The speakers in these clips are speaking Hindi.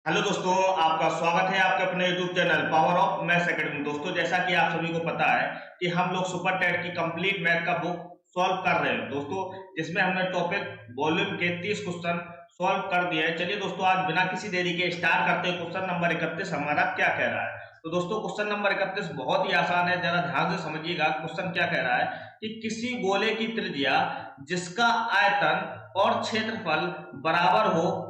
हेलो दोस्तों, आपका स्वागत है आपके अपने YouTube channel power of maths academy. दोस्तों, जैसा कि आप सभी को पता है कि हम लोग सुपर टेट की कंप्लीट मैथ का बुक सॉल्व कर रहे हैं दोस्तों, जिसमें हमने टॉपिक वॉल्यूम के 30 क्वेश्चन सॉल्व कर दिए हैं। चलिए दोस्तों, आज बिना किसी देरी के स्टार्ट करते हैं। क्वेश्चन नंबर 31 हमारा क्या कह रहा है। तो दोस्तों, क्वेश्चन नंबर 31 बहुत ही आसान है, जरा ध्यान से समझिएगा। क्वेश्चन क्या कह रहा है कि किसी गोले की त्रिज्या जिसका आयतन और क्षेत्रफल बराबर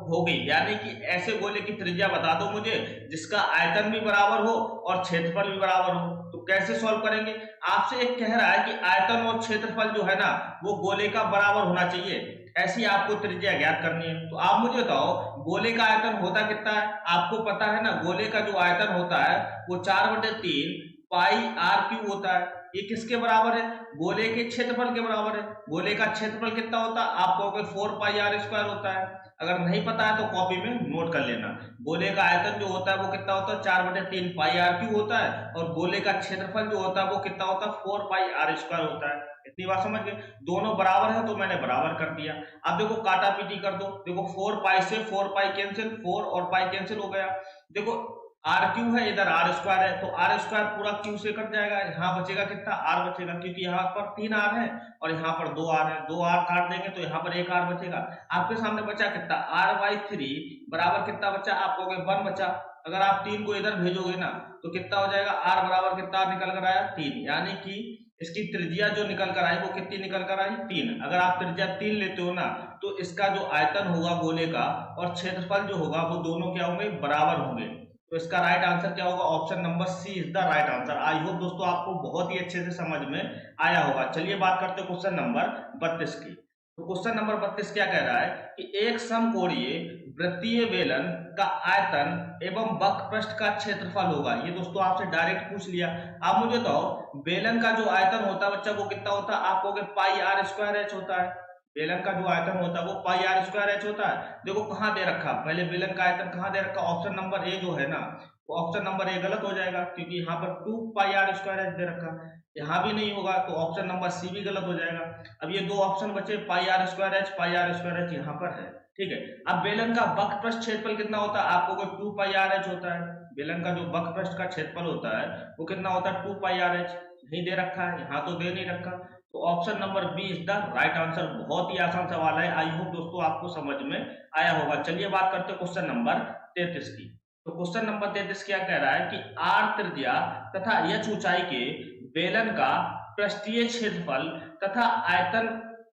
होगी, यानी कि ऐसे गोले की त्रिज्या बता दो मुझे जिसका आयतन भी बराबर हो और क्षेत्रफल भी बराबर हो। तो कैसे सॉल्व करेंगे? आपसे एक कह रहा है कि आयतन और क्षेत्रफल जो है ना वो गोले का बराबर होना चाहिए, ऐसी आपको त्रिज्या ज्ञात करनी है। तो आप मुझे बताओ, गोले का आयतन होता कितना है? आपको पता है ना, गोले का जो आयतन होता है वो 4/3 पाई आर क्यूब होता है। ये किसके बराबर है? गोले के क्षेत्रफल के बराबर है। गोले का क्षेत्रफल कितना होता है? आप कहोगे 4 पाई आर स्क्वायर होता है। अगर नहीं पता है तो कॉपी में नोट कर लेना। गोले का आयतन जो होता है वो कितना होता है? 4/3 पाई आर क्यूब होता है। और गोले का क्षेत्रफल जो होता है वो कितना होता है? 4 पाई आर स्क्वायर होता है। इतनी बात समझ गए? दोनों बराबर है तो मैंने बराबर कर दिया। अब देखो, काटा पीटी कर दो। देखो, 4 पाई से 4 पाई कैंसिल, 4 और पाई कैंसिल हो गया। देखो, आर क्यू है, इधर आर स्क्वायर है, तो आर स्क्वायर पूरा क्यू से कट जाएगा। यहाँ बचेगा कितना? आर बचेगा, क्योंकि यहाँ पर 3 आर है और यहाँ पर 2 आर है। 2 आर काट देंगे तो यहाँ पर 1 आर बचेगा। आपके सामने बचा कितना? r/3 बराबर कितना बचा? आप कहोगे 1 बचा। अगर आप 3 को इधर भेजोगे ना तो कितना हो जाएगा? r बराबर कितना निकल कर आया? 3। यानी कि इसकी त्रिज्या जो निकल कर आई वो कितनी निकल कर आई? 3। अगर आप त्रिज्या 3 लेते हो ना तो इसका जो आयतन होगा गोले का और क्षेत्रफल जो होगा वो दोनों क्या होंगे? बराबर होंगे। तो इसका राइट आंसर क्या होगा? Option number C is the right answer. I hope दोस्तों आपको बहुत ही अच्छे से समझ में आया होगा। चलिए बात करते हैं क्वेश्चन नंबर 32 की। तो क्वेश्चन नंबर 32 क्या कह रहा है कि एक समकोणीय वृत्तीय बेलन का आयतन एवं वक्रपृष्ठ का क्षेत्रफल होगा। ये दोस्तों आपसे डायरेक्ट पूछ लिया। आप मुझे बताओ, बेलन का जो आयतन होता है बच्चा वो कितना होता है? आप कहोगे पाई आर स्क्वायर एच होता है। बेलन का जो आयतन होता है वो पाई आर स्क्वायर एच होता है। देखो कहाँ दे रखा, पहले बेलन का आयतन कहाँ दे रखा? ऑप्शन नंबर ए जो है ना, तो ऑप्शन नंबर ए गलत हो जाएगा, क्योंकि यहाँ पर 2 पाई आर स्क्वायर एच दे रखा। यहाँ भी नहीं होगा तो ऑप्शन नंबर सी भी गलत हो जाएगा। अब ये दो ऑप्शन बचे, pi r square h, pi r square h यहाँ पर है। ठीक है। अब बेलन का वक्रपृष्ठ क्षेत्रफल कितना होता है? आपको 2 पाई आर एच होता है। बेलन का जो वक्रपृष्ठ का क्षेत्रफल होता है वो कितना होता है? 2 पाई आर एच। नहीं दे रखा है, यहाँ तो दे नहीं रखा, तो option number B is the right answer. बहुत ही आसान सवाल है। आई होप दोस्तों आपको समझ में आया होगा। चलिए बात करते हैं क्वेश्चन नंबर 33 की। तो क्वेश्चन नंबर 33 क्या कह रहा है कि आर त्रिज्या तथा एच ऊंचाई के बेलन का पृष्ठीय क्षेत्रफल तथा आयतन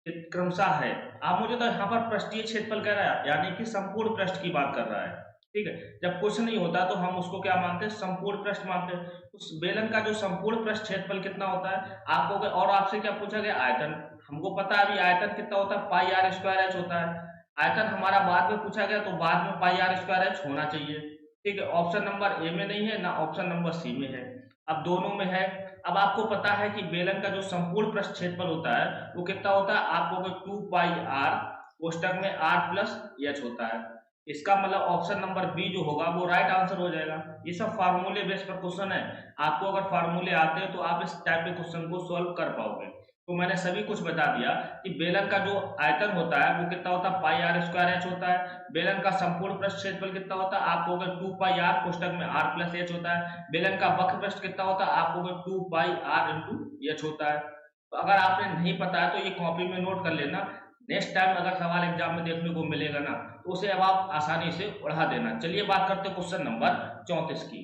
क्रमशः है। आप मुझे तो यहाँ पर पृष्ठीय क्षेत्रफल कह रहा है, यानी कि संपूर्ण पृष्ठ की बात कर रहा है। ठीक है। जब कुछ नहीं होता तो हम उसको क्या मानते हैं? संपूर्ण पृष्ठ मानते हैं। उस बेलन का जो संपूर्ण पृष्ठ क्षेत्रफल कितना होता है? आपको और आपसे क्या पूछा गया? आयतन। हमको पता है अभी आयतन कितना होता है? पाई आर स्क्वायर एच होता है। आयतन हमारा बाद में पूछा गया तो बाद में पाई आर स्क्वायर एच होना चाहिए। ठीक है। ऑप्शन नंबर ए में नहीं है ना, ऑप्शन नंबर सी में है। अब दोनों में है। अब आपको पता है कि बेलन का जो संपूर्ण पृष्ठ क्षेत्रफल होता है वो कितना होता है? आपको 2 पाई आर कोष्टक में आर प्लस एच होता है। इसका मतलब ऑप्शन नंबर बी जो होगा वो राइट आंसर हो जाएगा। ये सब फार्मूले बेस पर क्वेश्चन है। आपको अगर फार्मूले आते हैं तो आप इस टाइप के क्वेश्चन को सॉल्व कर पाओगे। तो मैंने सभी कुछ बता दिया कि बेलन का जो आयतन होता है वो कितना होता है? पाई आर स्क्वायर एच होता है। बेलन का संपूर्ण पृष्ठ क्षेत्रफल कितना होता है? आपको 2 पाई आर कोष्टक में आर प्लस एच होता है। बेलन का वक्र पृष्ठ कितना होता है? आपको 2 पाई आर इंटू एच होता है। तो अगर आपने नहीं पता है तो ये कॉपी में नोट कर लेना। नेक्स्ट टाइम अगर सवाल एग्जाम में देखने को मिलेगा ना तो उसे अब आप आसानी से उड़ा देना। चलिए बात करते हैं क्वेश्चन नंबर 34 की।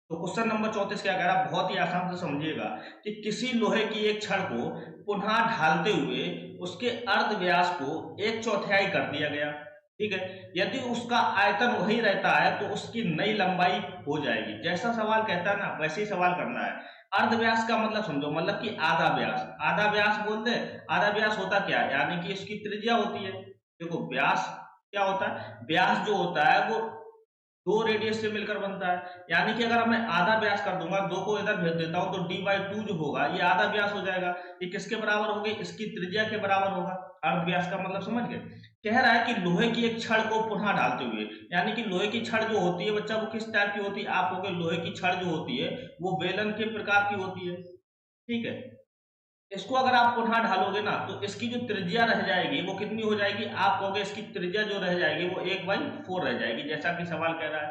तो क्वेश्चन नंबर 34 क्या कह रहा है? बहुत ही आसान से समझिएगा कि किसी लोहे की एक छड़ को पुनः ढालते हुए उसके अर्ध व्यास को 1/4 कर दिया गया। ठीक है। यदि उसका आयतन वही रहता है तो उसकी नई लंबाई हो जाएगी। जैसा सवाल कहता है ना वैसे ही सवाल करना है। अर्ध व्यास का मतलब समझो, मतलब कि आधा व्यास। आधा व्यास बोलते हैं। आधा व्यास होता क्या है? यानी कि इसकी त्रिज्या होती है। देखो, व्यास क्या होता है? व्यास जो होता है वो 2 रेडियस से मिलकर बनता है। यानी कि अगर मैं आधा व्यास कर दूंगा, 2 को इधर भेज देता हूं तो d/2 जो होगा ये आधा व्यास हो जाएगा। ये किसके बराबर होगी? इसकी त्रिज्या के बराबर होगा। अर्ध व्यास का मतलब समझ गए? कह रहा है कि लोहे की एक छड़ को पुनः ढालते हुए, यानी कि लोहे की छड़ जो होती है बच्चा वो किस टाइप की होती है? आप कहोगे लोहे की छड़ जो होती है वो बेलन के प्रकार की होती है। ठीक है। इसको अगर आप पुनः ढालोगे ना तो इसकी जो त्रिज्या रह जाएगी वो कितनी हो जाएगी, आप कहोगे इसकी त्रिज्या जो रह जाएगी वो 1/4 रह जाएगी, जैसा कि सवाल कह रहा है।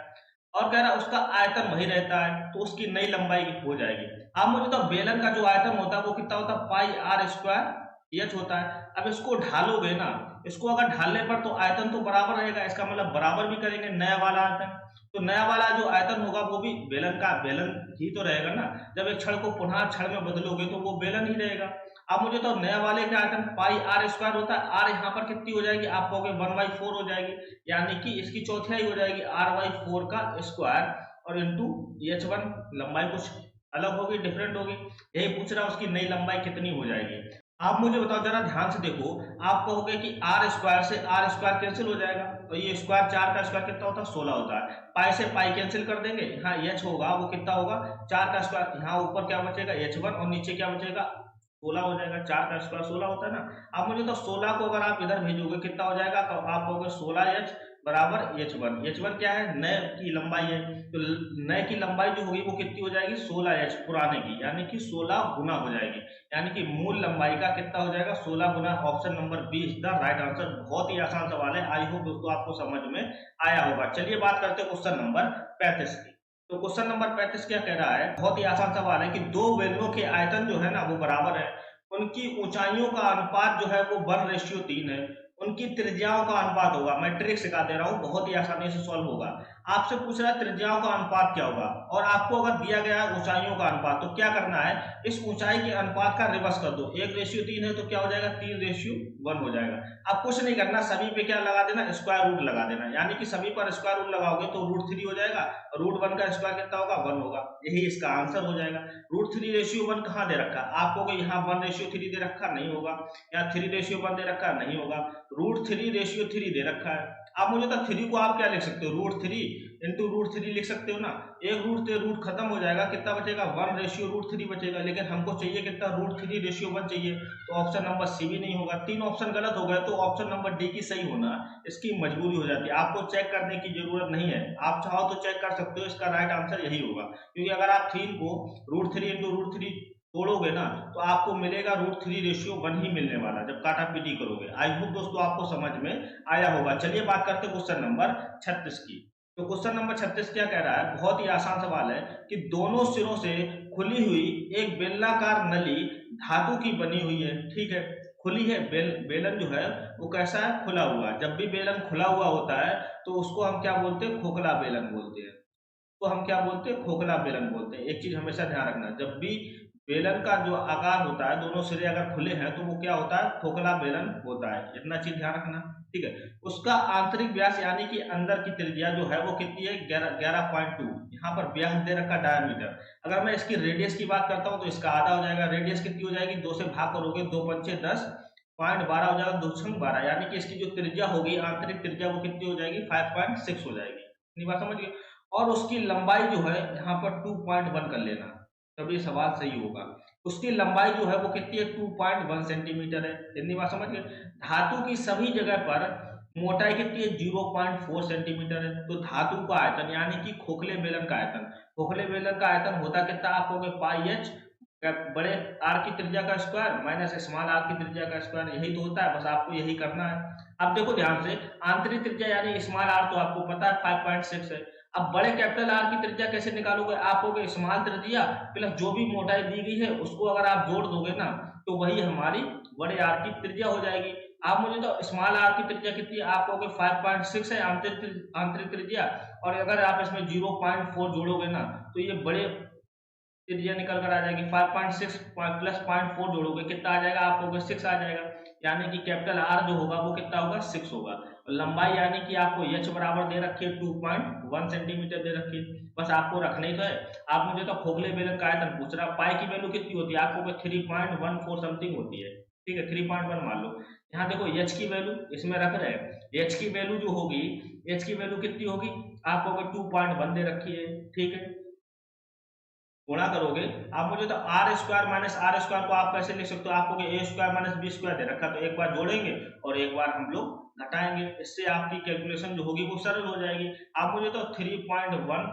और कह रहा है उसका आयतन वही रहता है तो उसकी नई लंबाई हो जाएगी। अब मुझे तो बेलन का जो आयतन होता है वो कितना होता है, पाई आर स्क्वायर एच होता है। अब इसको ढालोगे ना, इसको अगर ढालने पर तो आयतन तो बराबर रहेगा, इसका मतलब बराबर भी करेंगे नया वाला आयतन, तो नया वाला जो आयतन होगा वो भी बेलन का बेलन ही तो रहेगा ना। जब एक छड़ को पुनः छड़ में बदलोगे तो वो बेलन ही रहेगा। अब मुझे तो नया वाले का आयतन पाई आर स्क्वायर होता है, आर यहाँ पर कितनी हो जाएगी, आप कहोगे 1/4 हो जाएगी, यानी कि इसकी चौथाई हो जाएगी r/4 का स्क्वायर और इंटू h1, लंबाई कुछ अलग होगी, डिफरेंट होगी। यही पूछ रहा है उसकी नई लंबाई कितनी हो जाएगी। आप मुझे बताओ जरा ध्यान से देखो, आप कहोगे कि आर स्क्वायर से आर स्क्वायर कैंसिल हो जाएगा, तो ये स्क्वायर 4 का स्क्वायर कितना होता है 16 होता है, पाई से पाई कैंसिल कर देंगे, यहाँ h होगा वो कितना होगा 4 का स्क्वायर, यहाँ ऊपर क्या बचेगा h1 और नीचे क्या बचेगा 16 हो जाएगा, 4 का स्क्वायर 16 होता है ना। अब मुझे तो 16 को अगर आप इधर भेजोगे कितना हो जाएगा, तो आप कहोगे 16h बराबर h1 क्या है, नए की लंबाई है, तो नए की लंबाई जो होगी वो कितनी हो जाएगी 16h पुराने की, यानी कि 16 गुना हो जाएगी, यानी कि मूल लंबाई का कितना हो जाएगा 16 गुना। Option number B is the right answer. बहुत ही आसान सवाल है, आई होप दोस्तों आपको समझ में आया होगा। चलिए बात करते हैं क्वेश्चन नंबर 35 की। तो क्वेश्चन नंबर 35 क्या कह रहा है, बहुत ही आसान सवाल है कि दो बेलनों के आयतन जो है ना वो बराबर है, उनकी ऊंचाइयों का अनुपात जो है वो 1:3 है, उनकी त्रिज्याओं का अनुपात होगा। मैं ट्रिक सिखा दे रहा हूँ, बहुत ही आसानी से सॉल्व होगा। आपसे पूछ रहा है त्रिज्याओं का अनुपात क्या होगा, और आपको अगर दिया गया है ऊंचाइयों का अनुपात, तो क्या करना है, इस ऊंचाई के अनुपात का रिवर्स कर दो। 1:3 है तो क्या हो जाएगा 3:1 हो जाएगा। अब कुछ नहीं करना, सभी पे क्या लगा देना, स्क्वायर रूट लगा देना, यानी कि सभी पर स्क्वायर रूट लगाओगे तो √3 हो जाएगा, √1 का स्क्वायर कितना होगा 1 होगा, यही इसका आंसर हो जाएगा। √3:1 कहाँ दे रखा, आपको यहाँ 1:3 दे रखा नहीं होगा, यहाँ 3:1 दे रखा नहीं होगा, √3:3 दे रखा है। अब मुझे तो 3 को आप क्या लिख सकते हो, √3 इंटू √3 लिख सकते हो ना, एक रूट से रूट खत्म हो जाएगा, कितना बचेगा 1:√3 बचेगा, लेकिन हमको चाहिए कितना √3:1 चाहिए, तो ऑप्शन नंबर सी भी नहीं होगा। 3 ऑप्शन गलत हो गए तो ऑप्शन नंबर डी की सही होना इसकी मजबूरी हो जाती है, आपको चेक करने की जरूरत नहीं है, आप चाहो तो चेक कर सकते हो, इसका राइट आंसर यही होगा, क्योंकि अगर आप 3 को √3 इंटू √3 तोड़ोगे ना तो आपको मिलेगा √3:1 ही मिलने वाला जब काटा पीटी करोगे। आई होप दोस्तों आपको समझ में आया होगा। चलिए बात करते हैं क्वेश्चन नंबर 36 की। तो क्वेश्चन नंबर 36 क्या कह रहा है, बहुत ही आसान सवाल है कि दोनों सिरों से खुली हुई एक बेलनाकार नली धातु की बनी हुई है, ठीक है, खुली है, बेलन जो है वो कैसा है, खुला हुआ। जब भी बेलन खुला हुआ होता है तो उसको हम क्या बोलते हैं, खोखला बेलन बोलते हैं, तो हम क्या बोलते हैं, खोखला बेलन बोलते हैं। एक चीज हमेशा ध्यान रखना, जब भी बेलन का जो आकार होता है, दोनों सिरे अगर खुले हैं तो वो क्या होता है, खोखला बेलन होता है, इतना चीज ध्यान रखना, ठीक है। उसका आंतरिक व्यास यानी कि अंदर की त्रिज्या जो है वो कितनी है, 11.2, यहाँ पर व्यास दे रखा डायमीटर। अगर मैं इसकी रेडियस की बात करता हूँ तो इसका आधा हो जाएगा, रेडियस कितनी हो जाएगी, 2 से भाग करोगे, 2 पंचे 10, 0.12 हो जाएगा, 2 छंग 12, यानी कि इसकी जो त्रिज्या होगी, आंतरिक त्रिज्या वो कितनी हो जाएगी 5.6 हो जाएगी। इतनी बात समझ गए। और उसकी लंबाई जो है यहाँ पर 2.1 कर लेना, तब ये सवाल सही होगा। उसकी लंबाई जो है वो कितनी है, 2.1 सेंटीमीटर है। इतनी बात समझ गए। धातु की सभी जगह पर मोटाई कितनी है, 0.4 सेंटीमीटर है। तो धातु का आयतन यानी कि खोखले बेलन का आयतन, खोखले बेलन का आयतन होता कितना, आप कहोगे पाई एच, बड़े आर की त्रिज्या का स्क्वायर माइनस स्मॉल आर की त्रिज्या का स्क्वायर, यही तो होता है, बस आपको यही करना है। अब देखो ध्यान से, आंतरिक त्रिज्या यानी स्मॉल आर तो आपको पता है 5.6 है। अब बड़े कैपिटल आर की त्रिज्या कैसे निकालोगे, आप होगे स्मॉल त्रिज्या प्लस जो भी मोटाई दी गई है उसको अगर आप जोड़ दोगे ना तो वही हमारी बड़े आर की त्रिज्या हो जाएगी। आप मुझे तो स्मॉल आर की त्रिज्या कितनी है, आप कहोगे 5.6 है आंतरिक त्रिज्या, और अगर आप इसमें 0.4 जोड़ोगे ना तो ये बड़े त्रिज्या निकल कर आ जाएगी। 5.6 प्लस 0.4 जोड़ोगे कितना आ जाएगा, आप कहोगे 6 आ जाएगा, यानी कि कैपिटल आर जो होगा वो कितना होगा 6 होगा। और लंबाई यानी कि आपको एच बराबर दे रखी है 2.1 सेंटीमीटर दे रखी है, बस आपको रखना ही तो है। आप मुझे तो खोखले बेलन का आयतन पूछ रहा, पाई की वैल्यू कितनी होती है, आपको 3.14 समथिंग होती है, ठीक है, 3.1 मान लो। यहाँ देखो एच की वैल्यू इसमें रख रहे हैं, एच की वैल्यू जो होगी, एच की वैल्यू कितनी होगी, आपको 2.1 दे रखी है, ठीक है, गुणा करोगे। आप मुझे तो r square minus r square को आप कैसे लिख सकते हो, आपको a square minus b square दे रखा, तो एक बार जोड़ेंगे और एक बार हम लोग घटाएंगे, इससे आपकी कैलकुलेशन जो होगी वो सरल हो जाएगी। आप मुझे तो 3.1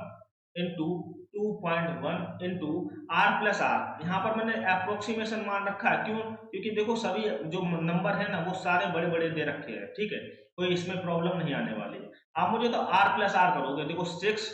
into 2.1 into r plus r. यहाँ पर मैंने अप्रोक्सीमेशन मान रखा है, क्यों? क्योंकि देखो सभी जो नंबर है ना वो सारे बड़े बड़े दे रखे हैं, ठीक है, कोई इसमें प्रॉब्लम नहीं आने वाली है। आप मुझे तो आर प्लस आर करोगे, देखो 6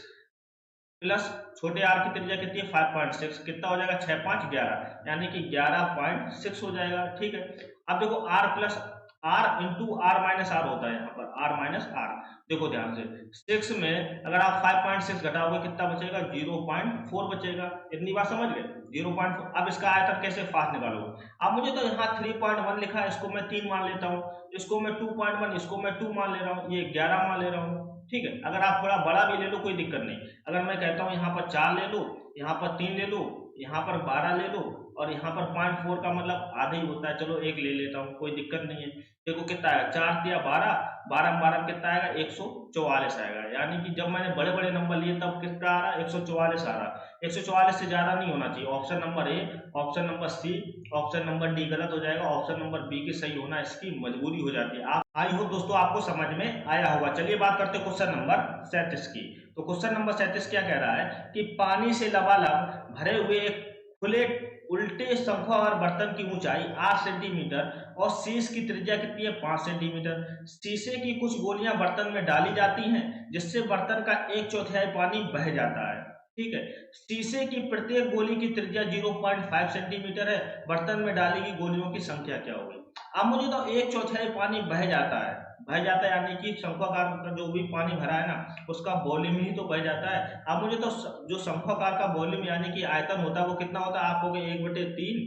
प्लस छोटे आर की त्रिज्या कितनी है 5.6, कितना हो जाएगा 6 5 11, यानी कि 11.6 हो जाएगा, ठीक है। अब देखो r plus r into r minus r होता है, यहाँ पर आर माइनस आर। देखो ध्यान से 6 में अगर आप 5.6 घटाओगे कितना बचेगा 0.4 बचेगा। इतनी बात समझ गए 0.4। अब इसका आयतन कैसे फास्ट निकालोगे? अब मुझे तो यहाँ 3.1 लिखा है, इसको मैं 3 मान लेता हूँ, इसको मैं 2.1, इसको मैं 2 मान ले रहा हूँ, ये 11 मान ले रहा हूँ, ठीक है। अगर आप थोड़ा बड़ा भी ले लो कोई दिक्कत नहीं। अगर मैं कहता हूँ यहाँ पर 4 ले लो, यहाँ पर 3 ले लो, यहाँ पर 12 ले लो, और यहाँ पर 0.4 का मतलब आधा ही होता है, चलो एक ले लेता हूँ, कोई दिक्कत नहीं है। देखो कितना है 4 दिया 12, 12 12 कितना आएगा 144 आएगा। यानी कि जब मैंने बड़े बड़े नंबर लिए तब कितना आ रहा है 144 आ रहा है। 144 से ज्यादा नहीं होना चाहिए। Option number A, option number C, option number D गलत हो जाएगा, ऑप्शन नंबर बी की सही होना इसकी मजबूरी हो जाती है। आई होप दोस्तों आपको समझ में आया होगा। चलिए बात करते हैं क्वेश्चन नंबर 37 की। तो क्वेश्चन नंबर 37 क्या कह रहा है कि पानी से लबालब भरे हुए एक खुले उल्टे शंखवार बर्तन की ऊंचाई 8 सेंटीमीटर और शीश की त्रिज्या कितनी है 5 सेंटीमीटर। शीशे की कुछ गोलियां बर्तन में डाली जाती हैं जिससे बर्तन का 1/4 पानी बह जाता है, ठीक है। शीशे की प्रत्येक गोली की त्रिज्या 0.5 सेंटीमीटर है। बर्तन में डाली गई गोलियों की संख्या क्या होगी? अब मुझे तो 1/4 पानी बह जाता है, बह जाता है यानी कि शंक्वाकार का जो भी पानी भरा है ना उसका वॉल्यूम ही तो बह जाता है। अब मुझे तो जो शंक्वाकार का वॉल्यूम यानी कि आयतन होता है वो कितना होता है? आप हो गए 1/3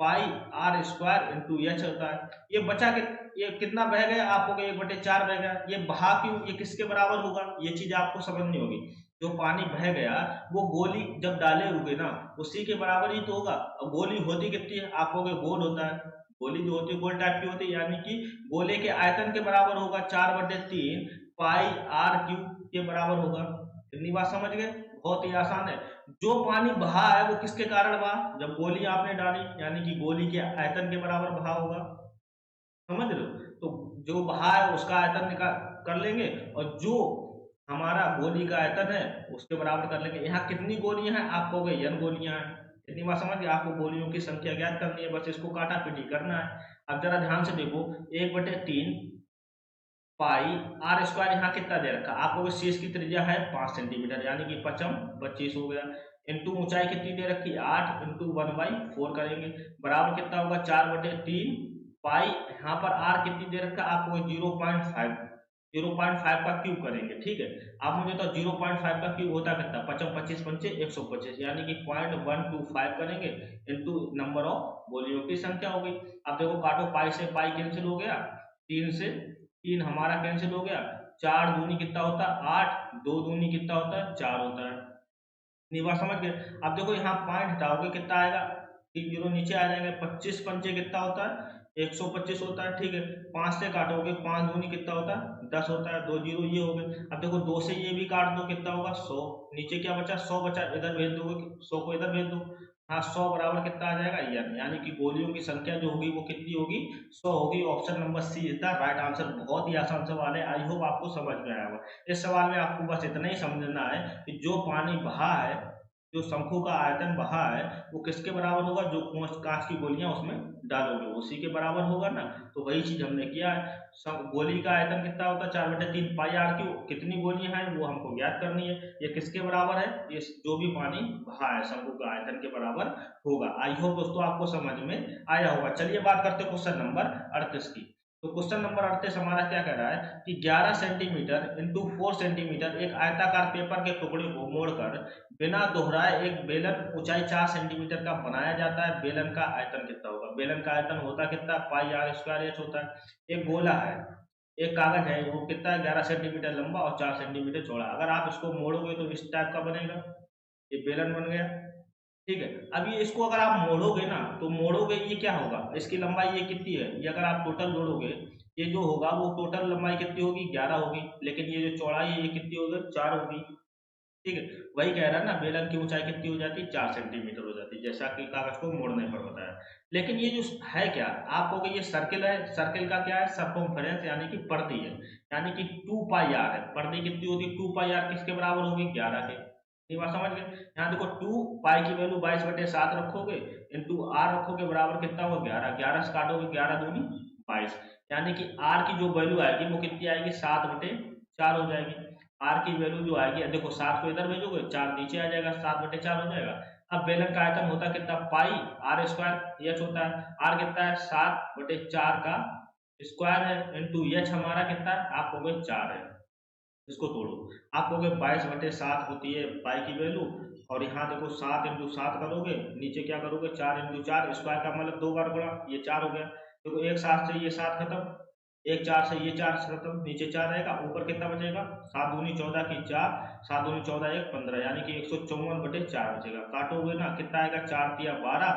पाई आर स्क्वायर इंटू एच होता है। ये बचा के ये कितना बह गया? आप हो गए 1/4 बह गया। ये बहा क्यों? ये किसके बराबर होगा? ये चीज आपको समझनी होगी। जो पानी बह गया वो गोली जब डाले हुए ना उसी के बराबर ही तो होगा। अब गोली होती कितनी है? आप हो गए गोल होता है, गोली जो होती है गोल टाइप की होती है, यानी कि गोले के आयतन के बराबर होगा 4/3 पाई आर क्यूब के बराबर होगा। इतनी बात समझ गए? बहुत ही आसान है। जो पानी बहा है वो किसके कारण बहा? जब गोली आपने डाली यानी कि गोली के आयतन के बराबर बहा होगा, समझ रहे हो? तो जो बहा है उसका आयतन निकाल कर लेंगे और जो हमारा गोली का आयतन है उसके बराबर कर लेंगे। यहाँ कितनी गोलियां हैं? आप कहोगे n गोलियां हैं। इतनी बात समझ गए? आपको गोलियों की संख्या ज्ञात करनी है, बस इसको काटा पीटी करना है। अब जरा ध्यान से देखो 1/3 पाई आर स्क्वायर यहाँ कितना दे रखा? आप लोग शीश की त्रिज्या है 5 सेंटीमीटर यानी कि 5 25 हो गया, इंटू ऊंचाई कितनी दे रखी 8 इंटू 1/4 करेंगे बराबर कितना होगा 4/3 पाई। यहाँ पर आर कितनी दे रखा आपको 0.5, 0.5 का क्यूब करेंगे, ठीक है। आप मुझे तो 0.5 का क्यूब होता कितना 5 25 पंचे 125 यानी कि 0.125 करेंगे इंटू नंबर ऑफ गोलियों की संख्या होगी। अब देखो काटो, पाई से पाई कैंसिल हो गया, 3 से 3 हमारा कैंसिल हो गया, 4 दूनी कितना होता है 8, 2 दूनी कितना होता है 4 होता है। नहीं बात समझ गए? अब देखो यहाँ पॉइंट हटाओगे कितना आएगा 3 जीरो नीचे आ जाएंगे, 25 पंचे कितना होता है 125 होता है, ठीक है। 5 से काटोगे 5 दूनी कितना होता है 10 होता है, 2 जीरो ये हो गए। अब देखो 2 से ये भी काट दो कितना होगा 100, नीचे क्या बचा 100 बचा, इधर भेज दोगे 100 को इधर भेज दो। हाँ 100 बराबर कितना आ जाएगा यानी कि गोलियों की संख्या जो होगी वो कितनी होगी 100 होगी। Option number C is the right answer. बहुत ही आसान सवाल है, आई होप आपको समझ में आया होगा। इस सवाल में आपको बस इतना ही समझना है कि जो पानी बहा है, जो शंखु का आयतन बहा है वो किसके बराबर होगा? जो कांच की गोलियां उसमें डालोगे उसी के बराबर होगा ना। तो वही चीज हमने किया है। गोली का आयतन कितना होता है 4/3 पाई आर क्यू। कितनी गोलियां हैं वो हमको ज्ञात करनी है। ये किसके बराबर है? ये जो भी पानी बहा है शंखु का आयतन के बराबर होगा। आई होप दोस्तों आपको समझ में आया होगा। चलिए बात करते हैं क्वेश्चन नंबर 38 की। तो क्वेश्चन नंबर 38 हमारा क्या कह रहा है कि 11 सेंटीमीटर इंटू 4 सेंटीमीटर एक आयताकार पेपर के टुकड़े को मोड़कर बिना दोहराए एक बेलन ऊंचाई 4 सेंटीमीटर का बनाया जाता है। बेलन का आयतन कितना होगा? बेलन का आयतन होता कितना पाई आर स्क्वायर एच होता है। एक गोला है, एक कागज है, वो कितना है 11 सेंटीमीटर लंबा और 4 सेंटीमीटर चौड़ा। अगर आप इसको मोड़ोगे तो इस टाइप का बनेगा, ये बेलन बन गया, ठीक है। अब ये इसको अगर आप मोड़ोगे ना तो मोड़ोगे ये क्या होगा, इसकी लंबाई ये कितनी है, ये अगर आप टोटल जोड़ोगे ये जो होगा वो टोटल लंबाई कितनी होगी 11 होगी, लेकिन ये जो चौड़ाई है ये कितनी होगी 4 होगी, ठीक है। वही कह रहा है ना बेलन की ऊंचाई कितनी हो जाती है 4 सेंटीमीटर हो जाती है, जैसा कि कागज को मोड़ने पर बताया। लेकिन ये जो है क्या, आप कहोगे ये सर्किल है, सर्किल का क्या है सरकमफेरेंस यानी कि परिधि है, यानी कि 2 पाई आर है। परिधि कितनी होती है 2 पाई आर किसके बराबर होगी 11 के। ये बात समझ गए। यहाँ देखो 2 पाई की वैल्यू 22/7 रखोगे इंटू आर रखोगे बराबर कितना होगा 11, 11 से काटोगे 11 दूनी 22, यानी कि आर की जो वैल्यू आएगी वो कितनी आएगी 7/4 हो जाएगी। आर की वैल्यू जो आएगी देखो 7 को इधर भेजोगे 4 नीचे आ जाएगा 7/4 हो जाएगा। अब बेलन का आयतन होता है कितना पाई आर स्क्वायर एच होता है, आर कितना है 7/4 का स्क्वायर है इंटू एच हमारा कितना है आप कहोगे 4 है। इसको तोड़ो आप कहोगे 22/7 होती है पाई की वैल्यू, और यहाँ देखो 7 इंटू 7 करोगे नीचे क्या करोगे 4 इंटू 4 स्क्वायर का मतलब 2 बार गुणा, ये 4 हो गया। देखो एक 7 से ये 7 खत्म, एक 4 से ये 4 खत्म, नीचे 4 रहेगा ऊपर कितना बचेगा 7 दूनी 14 की 4, 7 दूनी 14 1 15 यानी कि 154/4 बचेगा। काटोगे ना कितना आएगा 4 तिया 12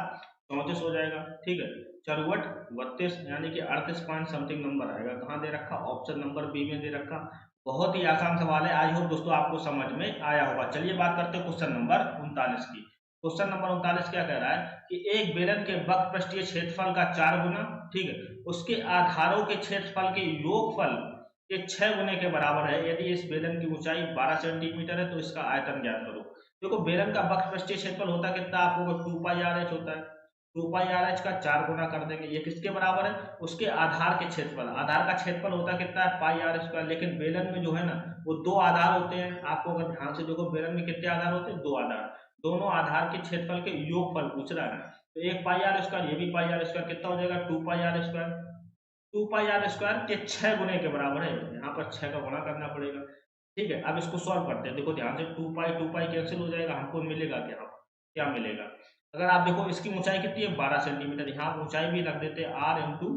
34 हो जाएगा। ठीक है, चरवट 32 यानी कि 38 पॉइंट समथिंग नंबर आएगा। कहाँ दे रखा ऑप्शन नंबर बी में दे रखा। बहुत ही आसान सवाल है, आई होप दोस्तों आपको समझ में आया होगा। चलिए बात करते हैं क्वेश्चन नंबर 39 की। क्वेश्चन नंबर 39 क्या कह रहा है कि एक बेलन के वक्र पृष्ठीय क्षेत्रफल का 4 गुना, ठीक है, उसके आधारों के क्षेत्रफल के योगफल के 6 गुने के बराबर है यदि इस बेलन की ऊंचाई 12 सेंटीमीटर है तो इसका आयतन ज्ञात करो। देखो बेलन का वक्र पृष्ठीय क्षेत्रफल होता कितना आपको 2 पाई आर एच होता है, 2 पाई आर एच का 4 गुना कर देंगे, ये किसके बराबर है उसके आधार के क्षेत्रफल। आधार का क्षेत्रफल होता कितना है पाई आर स्क्वायर, लेकिन बेलन में जो है ना वो 2 आधार होते हैं। आपको अगर ध्यान से देखो बेलन में कितने आधार होते हैं 2 आधार, दोनों आधार के क्षेत्रफल के योगफल पूछ रहा है। तो 1 पाई आर स्क्वायर ये भी पाई आर स्क्वायर कितना हो जाएगा 2 pi r square, 2 pi r square के 6 गुने के बराबर है, यहाँ पर 6 का गुणा करना पड़ेगा। ठीक है, अब इसको सॉल्व करते हैं। देखो ध्यान से 2 पाई कैंसिल हो जाएगा, हमको मिलेगा क्या, क्या मिलेगा। अगर आप देखो इसकी ऊंचाई कितनी है 12 सेंटीमीटर, यहाँ ऊंचाई भी रख देते हैं आर इंटू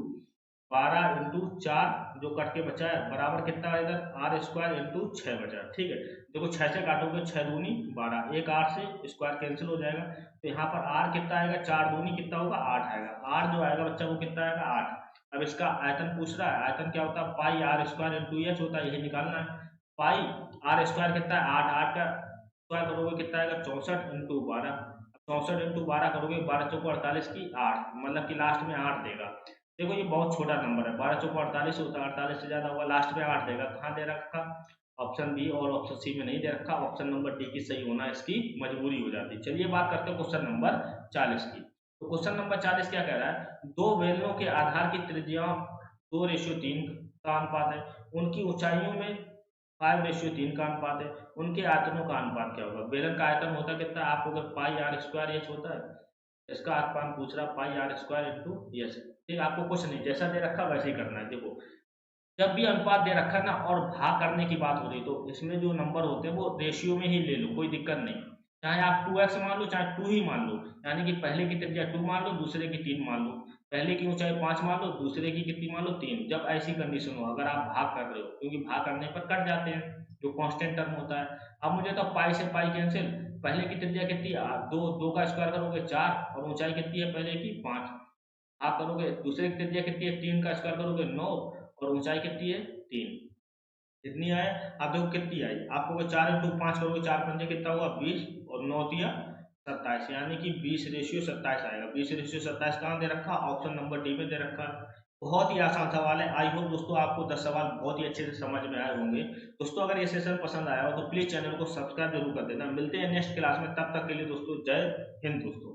12 इंटू 4 जो कट के बचा है बराबर कितना है इधर आर स्क्वायर इंटू 6 बचा। ठीक है, देखो 6 से काटोगे 6 दूनी 12, एक 8 से स्क्वायर कैंसिल हो जाएगा, तो यहाँ पर आर कितना आएगा 4 दूनी कितना होगा 8 आएगा, आर जो आएगा बच्चा वो कितना आएगा 8। अब इसका आयतन पूछ रहा है, आयतन क्या होता है पाई आर स्क्वायर इंटू एच होता है, यही निकालना है। पाई आर स्क्वायर कितना है 8, 8 का स्क्वायर करोगे कितना आएगा 64 इंटू 12, 64 इंटू 12 करोगे 12 चौको 48 की 8, मतलब कि लास्ट में 8 देगा। देखो ये बहुत छोटा नंबर है, 12 चौको 48 होता है, 48 से ज्यादा होगा, लास्ट में 8 देगा। कहाँ दे रखा ऑप्शन बी और ऑप्शन सी में नहीं दे रखा, ऑप्शन नंबर डी की सही होना इसकी मजबूरी हो जाती है। चलिए बात करते हैं क्वेश्चन नंबर 40 की। तो क्वेश्चन नंबर 40 क्या कह रहा है, दो बेलनों के आधार की त्रिज्या 2:3 का अनुपात है, उनकी ऊंचाइयों में 5:3 का अनुपात है, उनके आयतनों का अनुपात क्या होगा। बेलन का आयतन होता कितना आपको अगर पाई आर स्क्वायर एच होता है, इसका अनुपात पूछ रहा पाई आर स्क्वायर इंटू एच। ठीक, आपको कुछ नहीं जैसा दे रखा वैसे ही करना है। देखो जब भी अनुपात दे रखा ना और भाग करने की बात हो रही तो इसमें जो नंबर होते हैं वो रेशियो में ही ले लो, कोई दिक्कत नहीं। चाहे आप 2x मान लो चाहे 2 ही मान लो, यानी कि पहले की त्रिज्या 2 मान लो दूसरे की 3 मान लो, पहले की ऊंचाई 5 मान लो दूसरे की कितनी मान लो 3। जब ऐसी कंडीशन हो अगर आप भाग कर रहे हो, क्योंकि भाग करने पर कट जाते हैं जो कांस्टेंट टर्म होता है। अब मुझे तो पाई से पाई कैंसिल, पहले की त्रिज्या कितनी 2 का स्क्वायर करोगे 4 और ऊंचाई कितनी है पहले की 5, आप करोगे दूसरे की त्रिज्या कितनी है 3 का स्क्वायर करोगे 9 और ऊंचाई कितनी है 3, कितनी आए आप देखो कितनी आई आपको 4 इंटू 5 करोगे 4 पंजे कितना होगा 20 और 9 तिया 27, यानी कि 20:27 आएगा। 20:27 कहाँ दे रखा ऑप्शन नंबर डी में दे रखा। बहुत ही आसान सवाल है, आई होप दोस्तों आपको 10 सवाल बहुत ही अच्छे से समझ में आए होंगे। दोस्तों अगर ये सेशन पसंद आया हो तो प्लीज चैनल को सब्सक्राइब जरूर कर देना। मिलते हैं नेक्स्ट क्लास में, तब तक के लिए दोस्तों जय हिंद दोस्तों।